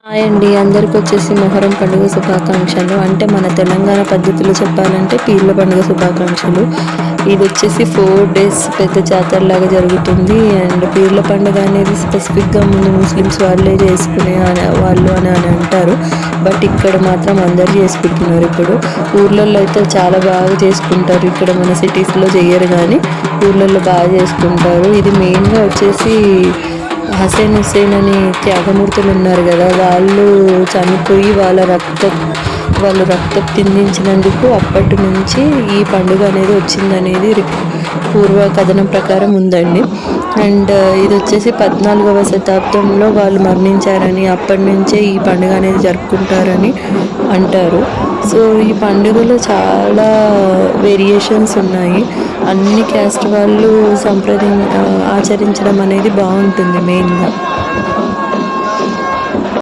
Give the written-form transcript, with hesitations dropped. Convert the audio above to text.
Hi అండి, అందరికి వచ్చేసి మొహరం పండుగ శుభాకాంక్షలు. అంటే మన తెలంగాణ పద్ధతిలో చెప్పాలంటే పీర్ల పండుగ శుభాకాంక్షలు. ఇది వచ్చేసి 4 days పెద్ద జాతర లాగా జరుగుతుంది. అండ్ పీర్ల పండుగ అనేది స్పెసిఫిక్గా ముందు ముస్లిమ్స్ వాళ్ళే చేసుకునే వాళ్ళు అని అంటారు. బట్ ఇక్కడ మాత్రం అందరు చేసుకుంటున్నారు. ఇప్పుడు ఊర్లలో అయితే చాలా బాగా చేసుకుంటారు. ఇక్కడ మన సిటీస్లో చెయ్యరు, కానీ ఊర్లలో బాగా చేసుకుంటారు. ఇది మెయిన్గా వచ్చేసి హుసేన్ అని త్యాగమూర్తులు ఉన్నారు కదా, వాళ్ళు చనిపోయి వాళ్ళ రక్తం చిందించినందుకు అప్పటి నుంచి ఈ పండుగ అనేది వచ్చిందనేది పూర్వ కథనం ప్రకారం ఉందండి. అండ్ ఇది వచ్చేసి 14వ శతాబ్దంలో వాళ్ళు మరణించారని అప్పటి నుంచే ఈ పండుగ అనేది జరుపుకుంటారని అంటారు. సో ఈ పండుగలో చాలా వేరియేషన్స్ ఉన్నాయి. అన్ని క్యాస్ట్ వాళ్ళు ఆచరించడం అనేది బాగుంటుంది మెయిన్గా.